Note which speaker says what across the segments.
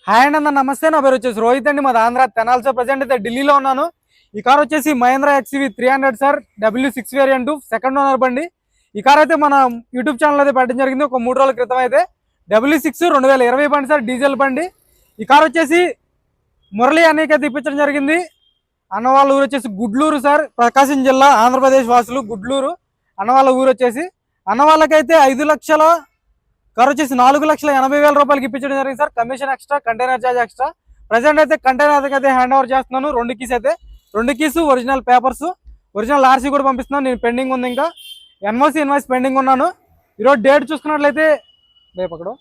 Speaker 1: Hi అండి అన్న, నమస్తే. నా పేరు వచ్చేసి రోహిత్ అండి, మాది ఆంధ్ర తెనాలి సార్. ప్రజెంట్ అయితే ఢిల్లీలో ఉన్నాను. ఈ కార్ వచ్చేసి Mahindra XUV 300 sir, W6 variant, second owner బండి. ఈ కార్ అయితే మన యూట్యూబ్ ఛానల్ అయితే పెట్టడం జరిగింది ఒక 3 రోజుల క్రితం. అయితే W6 2020 బండి సార్, డీజిల్ బండి. ఈ కార్ వచ్చేసి మురళి అనేక ఇప్పించడం జరిగింది. అన్న వాళ్ళ ఊరు వచ్చేసి గుడ్లూరు సార్, ప్రకాశం జిల్లా, ఆంధ్రప్రదేశ్ వాసులు. గుడ్లూరు అన్న వాళ్ళ ఊరు వచ్చేసి. అన్న వాళ్ళకైతే 5 లక్షల కార్ వచ్చేసి 4,80,000 రూపాయలకి ఇప్పించడం జరిగింది sir. Commission extra, container charge extra. Present అయితే కంటైనర్ అయితే హ్యాండ్ ఓవర్ చేస్తున్నాను. 2 కీస్ అయితే, 2 keys, original papers, original RC కూడా పంపిస్తున్నాను. నేను పెండింగ్ ఉంది, ఇంకా ఎన్ఓసి ఇన్వాయిస్ పెండింగ్ ఉన్నాను. ఈరోజు డేట్ చూసుకున్నట్లయితే రేపు అక్కడ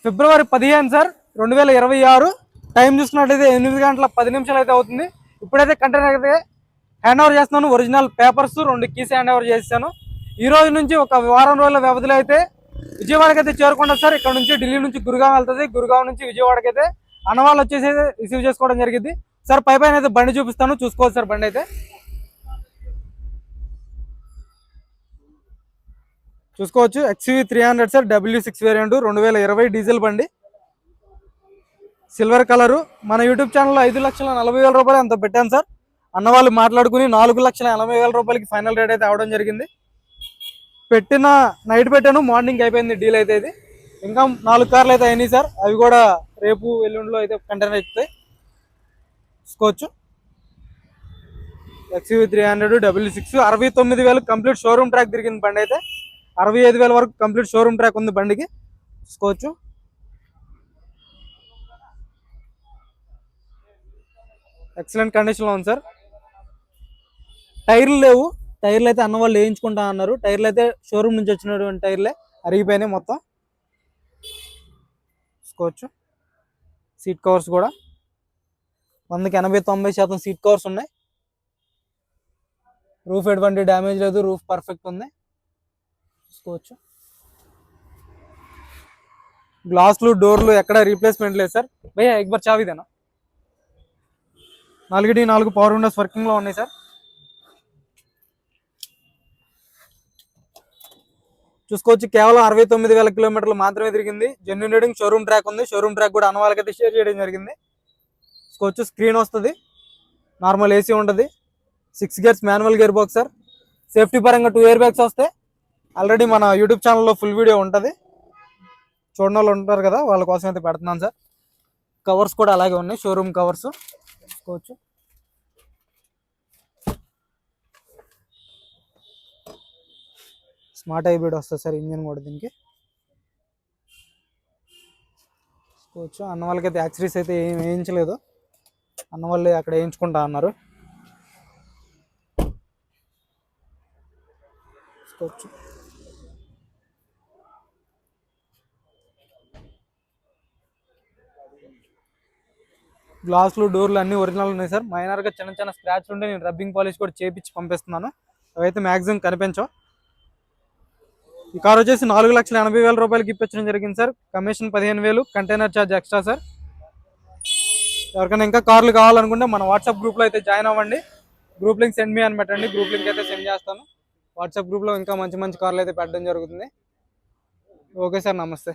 Speaker 1: ఫిబ్రవరి 15 సార్, 2026. టైం చూసుకున్నట్లయితే 8 గంటల 10 నిమిషాలు అయితే అవుతుంది. ఇప్పుడైతే కంటైనర్ అయితే హ్యాండ్ ఓవర్ చేస్తున్నాను. Original papers, 2 keys hand over చేస్తాను. ఈ రోజు నుంచి ఒక వారం రోజుల వ్యవధిలో అయితే విజయవాడకి అయితే చేరుకుంటారు సార్. ఇక్కడ నుంచి ఢిల్లీ నుంచి గురుగాం వెళ్తుంది. గురుగాం నుంచి విజయవాడకి అయితే అన్నవాళ్ళు వచ్చేసి రిసీవ్ చేసుకోవడం జరిగింది సార్. పైన అయితే బండి చూపిస్తాను, చూసుకోవచ్చు సార్. బండి అయితే చూసుకోవచ్చు. XUV 300 sir, W6 variant, 2020 diesel బండి, సిల్వర్ కలరు. మన యూట్యూబ్ ఛానల్లో 5,40,000 రూపాయలు అంత పెట్టాను సార్. అన్నవాళ్ళు మాట్లాడుకుని 4,80,000 రూపాయలకి ఫైనల్ రేట్ అయితే అవడం జరిగింది. నైట్ పెట్టాను, మార్నింగ్ అయిపోయింది డీల్ అయితే. ఇది ఇంకా 4 కార్లు అయితే అయినాయి సార్. అవి కూడా రేపు ఎల్లుండిలో అయితే కంటైనర్ ఎక్కుతాయి, చూసుకోవచ్చు. XUV 300 W6 69,000 complete showroom track తిరిగింది బండి అయితే. 65,000 వరకు కంప్లీట్ షోరూమ్ ట్రాక్ ఉంది బండికి, చూసుకోవచ్చు. ఎక్సలెంట్ కండిషన్లో ఉంది సార్. టైర్లు లేవు, టైర్లు అయితే అన్న వాళ్ళు వేయించుకుంటా అన్నారు. టైర్లు అయితే షోరూమ్ నుంచి వచ్చినటువంటి టైర్లే, అరిగిపోయినాయి మొత్తం, చూసుకోవచ్చు. సీట్ కవర్స్ కూడా 100కి 80-90% సీట్ కవర్స్ ఉన్నాయి. రూఫ్ ఎటువంటి డ్యామేజ్ లేదు, రూఫ్ పర్ఫెక్ట్ ఉంది, చూసుకోవచ్చు. గ్లాసులు, డోర్లు ఎక్కడ రీప్లేస్మెంట్ లేదు సార్. భయ్యా ఎక్బర్ చావిదేనా. 4 పవర్ విండోస్ వర్కింగ్ లో ఉన్నాయి సార్. చూసుకోవచ్చు. కేవలం 69,000 కిలోమీటర్లు మాత్రమే తిరిగింది. జెన్యూన్ రీడింగ్, షోరూమ్ ట్రాక్ ఉంది. షోరూమ్ ట్రాక్ కూడా అన్న వాళ్ళకైతే షేర్ చేయడం జరిగింది, చూసుకోవచ్చు. స్క్రీన్ వస్తుంది, నార్మల్ ఏసీ ఉంటుంది, 6 gears manual gear box sir. Safety పరంగా 2 ఎయిర్ బ్యాగ్స్ వస్తాయి. ఆల్రెడీ మన యూట్యూబ్ ఛానల్లో ఫుల్ వీడియో ఉంటుంది, చూడని వాళ్ళు ఉంటారు కదా, వాళ్ళ కోసం అయితే పెడుతున్నాను సార్. కవర్స్ కూడా అలాగే ఉన్నాయి, షోరూమ్ కవర్స్, చూసుకోవచ్చు. స్మార్ట్ హైబ్రిడ్ వస్తుంది సార్, ఇంజిన్ కూడా దీనికి, చూసుకోవచ్చు. అన్న వాళ్ళకైతే యాక్సరీస్ అయితే ఏం వేయించలేదు, అన్న వాళ్ళు అక్కడ వేయించుకుంటా అన్నారు, చూసుకోవచ్చు. గ్లాసులు, డోర్లు అన్ని ఒరిజినల్ ఉన్నాయి సార్. మైనర్గా చిన్న స్క్రాచ్ ఉంటే నేను రబ్బింగ్ పాలిష్ కూడా చేపించి పంపిస్తున్నాను, అవైతే మ్యాక్సిమం కనిపించవు. ఈ కార్ వచ్చేసి 4,80,000 రూపాయలకి ఇప్పించడం జరిగింది sir. Commission 15,000, container charge extra sir. ఎవరికైనా ఇంకా కార్లు కావాలనుకుంటే మన వాట్సాప్ గ్రూప్లో అయితే జాయిన్ అవ్వండి. గ్రూప్ లింక్ సెండ్ మీ అని పెట్టండి, గ్రూప్ లింక్ అయితే సెండ్ చేస్తాను. వాట్సాప్ గ్రూప్లో ఇంకా మంచి కార్లు అయితే పెట్టడం జరుగుతుంది. ఓకే సార్, నమస్తే.